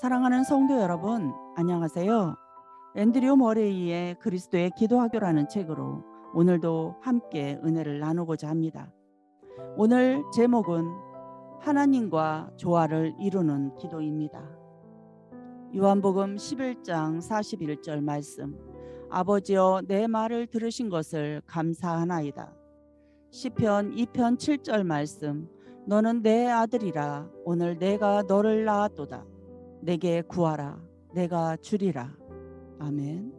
사랑하는 성도 여러분, 안녕하세요. 앤드류 머레이의 그리스도의 기도학교라는 책으로 오늘도 함께 은혜를 나누고자 합니다. 오늘 제목은 하나님과 조화를 이루는 기도입니다. 요한복음 11장 41절 말씀, 아버지여 내 말을 들으신 것을 감사하나이다. 시편 2편 7절 말씀, 너는 내 아들이라 오늘 내가 너를 낳았도다. 내게 구하라 내가 주리라. 아멘.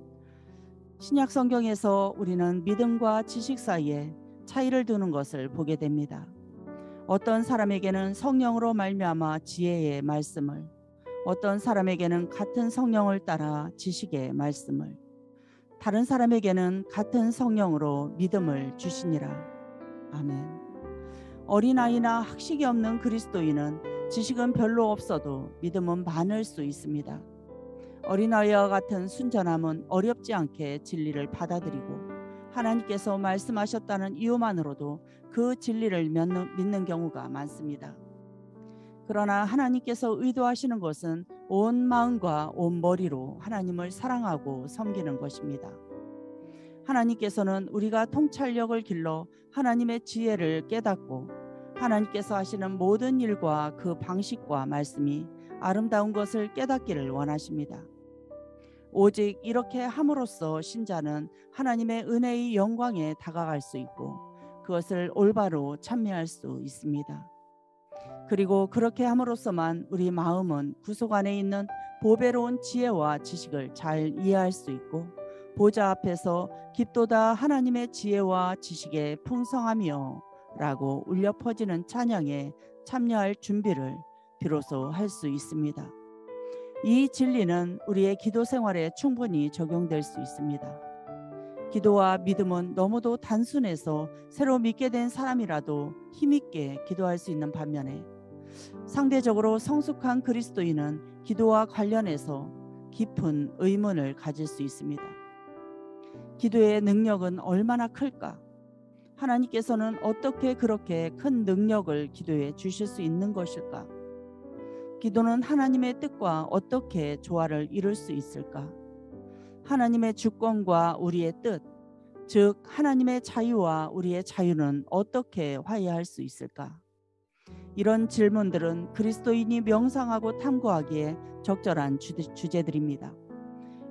신약 성경에서 우리는 믿음과 지식 사이에 차이를 두는 것을 보게 됩니다. 어떤 사람에게는 성령으로 말미암아 지혜의 말씀을, 어떤 사람에게는 같은 성령을 따라 지식의 말씀을, 다른 사람에게는 같은 성령으로 믿음을 주시니라. 아멘. 어린아이나 학식이 없는 그리스도인은 지식은 별로 없어도 믿음은 많을 수 있습니다. 어린아이와 같은 순전함은 어렵지 않게 진리를 받아들이고 하나님께서 말씀하셨다는 이유만으로도 그 진리를 믿는 경우가 많습니다. 그러나 하나님께서 의도하시는 것은 온 마음과 온 머리로 하나님을 사랑하고 섬기는 것입니다. 하나님께서는 우리가 통찰력을 길러 하나님의 지혜를 깨닫고 하나님께서 하시는 모든 일과 그 방식과 말씀이 아름다운 것을 깨닫기를 원하십니다. 오직 이렇게 함으로써 신자는 하나님의 은혜의 영광에 다가갈 수 있고 그것을 올바로 참여할 수 있습니다. 그리고 그렇게 함으로써만 우리 마음은 구속 안에 있는 보배로운 지혜와 지식을 잘 이해할 수 있고 보좌 앞에서 깊도다 하나님의 지혜와 지식의 풍성함이여 라고 울려 퍼지는 찬양에 참여할 준비를 비로소 할 수 있습니다. 이 진리는 우리의 기도 생활에 충분히 적용될 수 있습니다. 기도와 믿음은 너무도 단순해서 새로 믿게 된 사람이라도 힘있게 기도할 수 있는 반면에 상대적으로 성숙한 그리스도인은 기도와 관련해서 깊은 의문을 가질 수 있습니다. 기도의 능력은 얼마나 클까? 하나님께서는 어떻게 그렇게 큰 능력을 기도에 주실 수 있는 것일까? 기도는 하나님의 뜻과 어떻게 조화를 이룰 수 있을까? 하나님의 주권과 우리의 뜻, 즉 하나님의 자유와 우리의 자유는 어떻게 화해할 수 있을까? 이런 질문들은 그리스도인이 명상하고 탐구하기에 적절한 주제들입니다.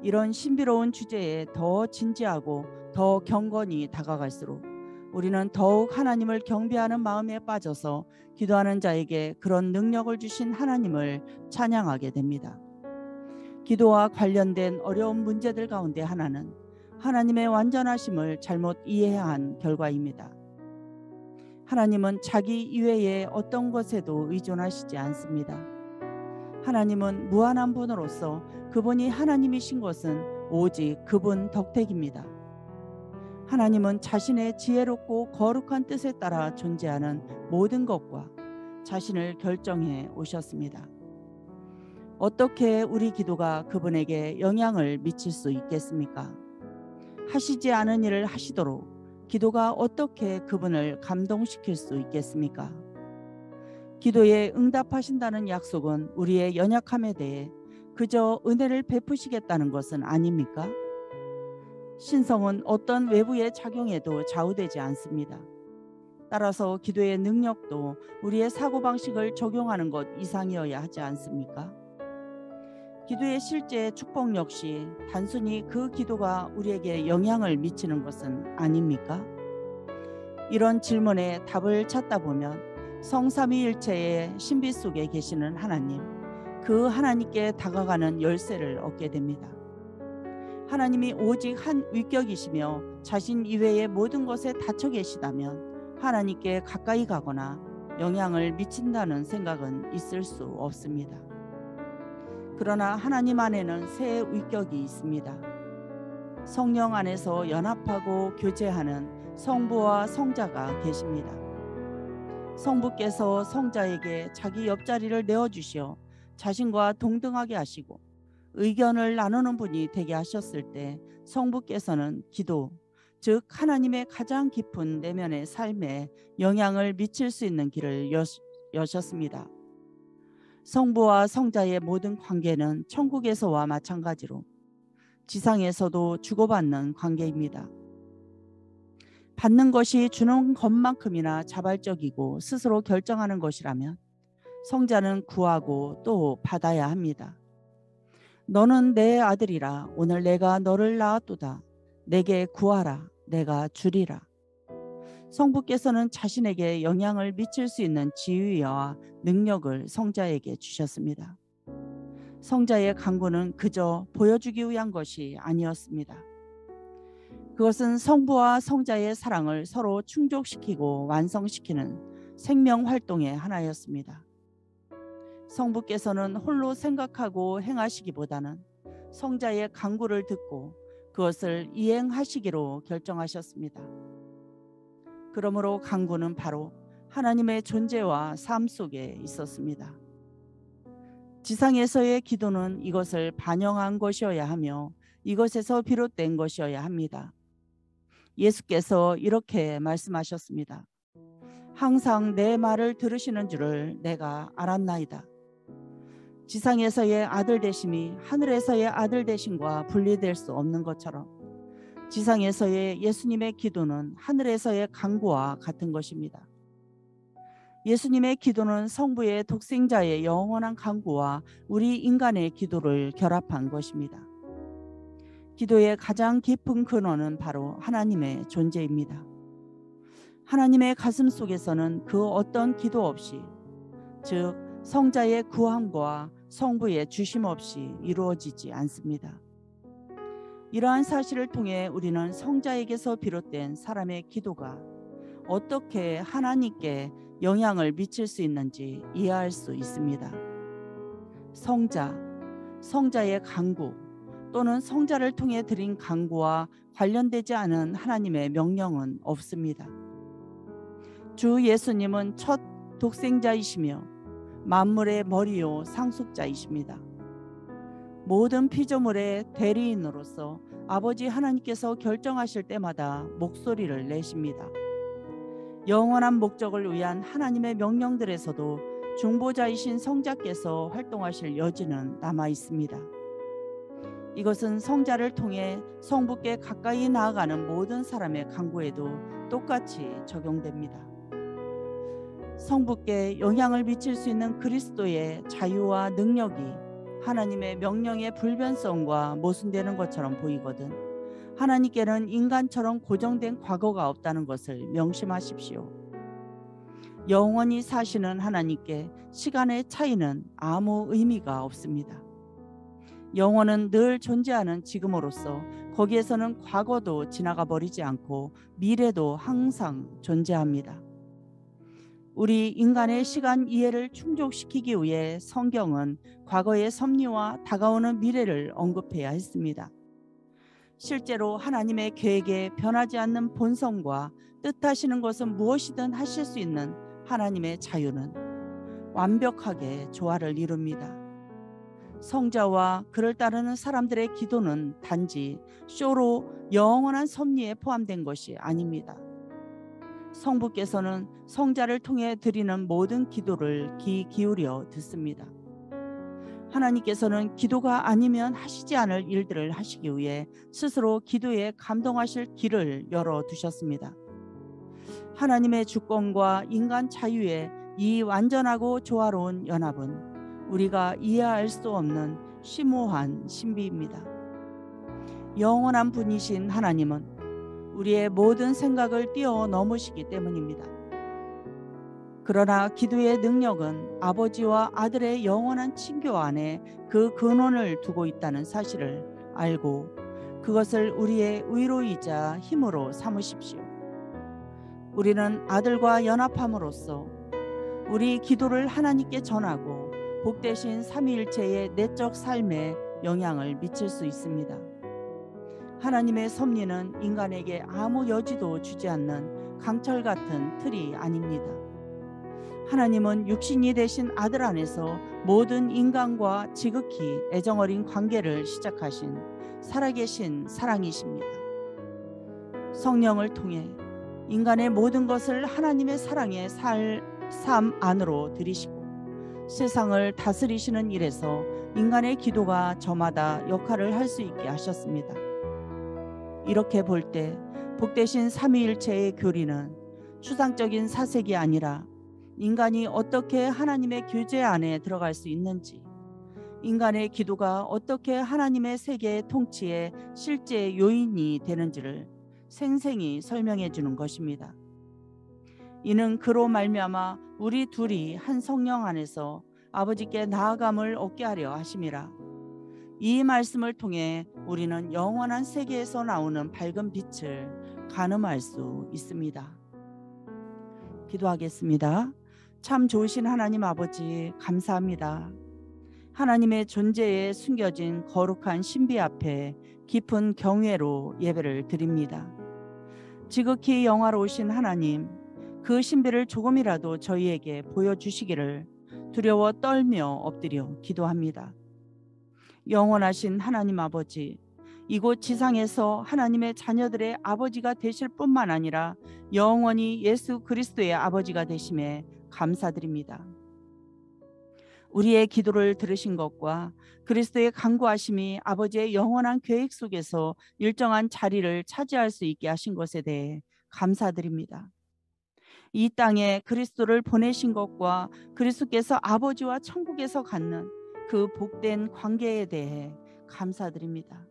이런 신비로운 주제에 더 진지하고 더 경건히 다가갈수록 우리는 더욱 하나님을 경배하는 마음에 빠져서 기도하는 자에게 그런 능력을 주신 하나님을 찬양하게 됩니다. 기도와 관련된 어려운 문제들 가운데 하나는 하나님의 완전하심을 잘못 이해한 결과입니다. 하나님은 자기 이외의 어떤 것에도 의존하시지 않습니다. 하나님은 무한한 분으로서 그분이 하나님이신 것은 오직 그분 덕택입니다. 하나님은 자신의 지혜롭고 거룩한 뜻에 따라 존재하는 모든 것과 자신을 결정해 오셨습니다. 어떻게 우리 기도가 그분에게 영향을 미칠 수 있겠습니까? 하시지 않은 일을 하시도록 기도가 어떻게 그분을 감동시킬 수 있겠습니까? 기도에 응답하신다는 약속은 우리의 연약함에 대해 그저 은혜를 베푸시겠다는 것은 아닙니까? 신성은 어떤 외부의 작용에도 좌우되지 않습니다. 따라서 기도의 능력도 우리의 사고방식을 적용하는 것 이상이어야 하지 않습니까? 기도의 실제 축복 역시 단순히 그 기도가 우리에게 영향을 미치는 것은 아닙니까? 이런 질문에 답을 찾다 보면 성삼위일체의 신비 속에 계시는 하나님, 그 하나님께 다가가는 열쇠를 얻게 됩니다. 하나님이 오직 한 위격이시며 자신 이외의 모든 것에 닫혀 계시다면 하나님께 가까이 가거나 영향을 미친다는 생각은 있을 수 없습니다. 그러나 하나님 안에는 새 위격이 있습니다. 성령 안에서 연합하고 교제하는 성부와 성자가 계십니다. 성부께서 성자에게 자기 옆자리를 내어주시어 자신과 동등하게 하시고 의견을 나누는 분이 되게 하셨을 때 성부께서는 기도, 즉 하나님의 가장 깊은 내면의 삶에 영향을 미칠 수 있는 길을 여셨습니다. 성부와 성자의 모든 관계는 천국에서와 마찬가지로 지상에서도 주고받는 관계입니다. 받는 것이 주는 것만큼이나 자발적이고 스스로 결정하는 것이라면 성자는 구하고 또 받아야 합니다. 너는 내 아들이라 오늘 내가 너를 낳았도다. 내게 구하라 내가 주리라. 성부께서는 자신에게 영향을 미칠 수 있는 지위와 능력을 성자에게 주셨습니다. 성자의 간구는 그저 보여주기 위한 것이 아니었습니다. 그것은 성부와 성자의 사랑을 서로 충족시키고 완성시키는 생명 활동의 하나였습니다. 성부께서는 홀로 생각하고 행하시기보다는 성자의 간구를 듣고 그것을 이행하시기로 결정하셨습니다. 그러므로 간구는 바로 하나님의 존재와 삶 속에 있었습니다. 지상에서의 기도는 이것을 반영한 것이어야 하며 이것에서 비롯된 것이어야 합니다. 예수께서 이렇게 말씀하셨습니다. 항상 내 말을 들으시는 줄을 내가 알았나이다. 지상에서의 아들 되심이 하늘에서의 아들 되심과 분리될 수 없는 것처럼 지상에서의 예수님의 기도는 하늘에서의 간구와 같은 것입니다. 예수님의 기도는 성부의 독생자의 영원한 간구와 우리 인간의 기도를 결합한 것입니다. 기도의 가장 깊은 근원은 바로 하나님의 존재입니다. 하나님의 가슴 속에서는 그 어떤 기도 없이, 즉 성자의 구함과 성부의 주심 없이 이루어지지 않습니다. 이러한 사실을 통해 우리는 성자에게서 비롯된 사람의 기도가 어떻게 하나님께 영향을 미칠 수 있는지 이해할 수 있습니다. 성자의 간구 또는 성자를 통해 드린 간구와 관련되지 않은 하나님의 명령은 없습니다. 주 예수님은 첫 독생자이시며 만물의 머리요 상속자이십니다. 모든 피조물의 대리인으로서 아버지 하나님께서 결정하실 때마다 목소리를 내십니다. 영원한 목적을 위한 하나님의 명령들에서도 중보자이신 성자께서 활동하실 여지는 남아 있습니다. 이것은 성자를 통해 성부께 가까이 나아가는 모든 사람의 간구에도 똑같이 적용됩니다. 성부께 영향을 미칠 수 있는 그리스도의 자유와 능력이 하나님의 명령의 불변성과 모순되는 것처럼 보이거든 하나님께는 인간처럼 고정된 과거가 없다는 것을 명심하십시오. 영원히 사시는 하나님께 시간의 차이는 아무 의미가 없습니다. 영원은 늘 존재하는 지금으로서 거기에서는 과거도 지나가 버리지 않고 미래도 항상 존재합니다. 우리 인간의 시간 이해를 충족시키기 위해 성경은 과거의 섭리와 다가오는 미래를 언급해야 했습니다. 실제로 하나님의 계획에 변하지 않는 본성과 뜻하시는 것은 무엇이든 하실 수 있는 하나님의 자유는 완벽하게 조화를 이룹니다. 성자와 그를 따르는 사람들의 기도는 단지 쇼로 영원한 섭리에 포함된 것이 아닙니다. 성부께서는 성자를 통해 드리는 모든 기도를 귀 기울여 듣습니다. 하나님께서는 기도가 아니면 하시지 않을 일들을 하시기 위해 스스로 기도에 감동하실 길을 열어두셨습니다. 하나님의 주권과 인간 자유의 이 완전하고 조화로운 연합은 우리가 이해할 수 없는 심오한 신비입니다. 영원한 분이신 하나님은 우리의 모든 생각을 뛰어넘으시기 때문입니다. 그러나 기도의 능력은 아버지와 아들의 영원한 친교 안에 그 근원을 두고 있다는 사실을 알고 그것을 우리의 의로이자 힘으로 삼으십시오. 우리는 아들과 연합함으로써 우리 기도를 하나님께 전하고 복되신 삼위일체의 내적 삶에 영향을 미칠 수 있습니다. 하나님의 섭리는 인간에게 아무 여지도 주지 않는 강철 같은 틀이 아닙니다. 하나님은 육신이 되신 아들 안에서 모든 인간과 지극히 애정어린 관계를 시작하신 살아계신 사랑이십니다. 성령을 통해 인간의 모든 것을 하나님의 사랑의 삶 안으로 들이시고 세상을 다스리시는 일에서 인간의 기도가 저마다 역할을 할 수 있게 하셨습니다. 이렇게 볼 때 복되신 삼위일체의 교리는 추상적인 사색이 아니라 인간이 어떻게 하나님의 교제 안에 들어갈 수 있는지, 인간의 기도가 어떻게 하나님의 세계의 통치의 실제 요인이 되는지를 생생히 설명해 주는 것입니다. 이는 그로 말미암아 우리 둘이 한 성령 안에서 아버지께 나아감을 얻게 하려 하심이라. 이 말씀을 통해 우리는 영원한 세계에서 나오는 밝은 빛을 가늠할 수 있습니다. 기도하겠습니다. 참 좋으신 하나님 아버지, 감사합니다. 하나님의 존재에 숨겨진 거룩한 신비 앞에 깊은 경외로 예배를 드립니다. 지극히 영화로우신 하나님, 그 신비를 조금이라도 저희에게 보여주시기를 두려워 떨며 엎드려 기도합니다. 영원하신 하나님 아버지, 이곳 지상에서 하나님의 자녀들의 아버지가 되실 뿐만 아니라 영원히 예수 그리스도의 아버지가 되심에 감사드립니다. 우리의 기도를 들으신 것과 그리스도의 간구하심이 아버지의 영원한 계획 속에서 일정한 자리를 차지할 수 있게 하신 것에 대해 감사드립니다. 이 땅에 그리스도를 보내신 것과 그리스도께서 아버지와 천국에서 갖는 그 복된 관계에 대해 감사드립니다.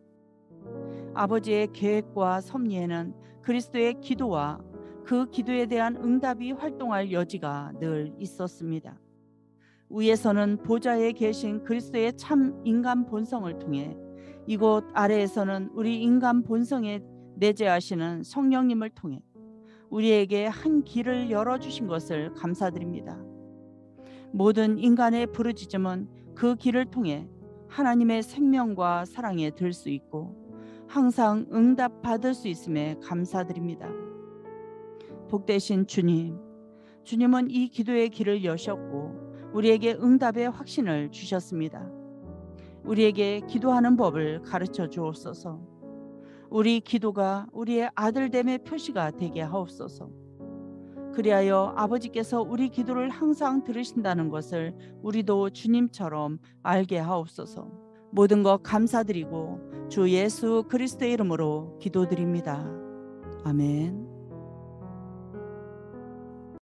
아버지의 계획과 섭리에는 그리스도의 기도와 그 기도에 대한 응답이 활동할 여지가 늘 있었습니다. 위에서는 보좌에 계신 그리스도의 참 인간 본성을 통해 이곳 아래에서는 우리 인간 본성에 내재하시는 성령님을 통해 우리에게 한 길을 열어주신 것을 감사드립니다. 모든 인간의 부르짖음은 그 길을 통해 하나님의 생명과 사랑에 들 수 있고 항상 응답받을 수 있음에 감사드립니다. 복되신 주님, 주님은 이 기도의 길을 여셨고 우리에게 응답의 확신을 주셨습니다. 우리에게 기도하는 법을 가르쳐 주옵소서. 우리 기도가 우리의 아들됨의 표시가 되게 하옵소서. 그리하여 아버지께서 우리 기도를 항상 들으신다는 것을 우리도 주님처럼 알게 하옵소서. 모든 것 감사드리고 주 예수 그리스도의 이름으로 기도드립니다. 아멘.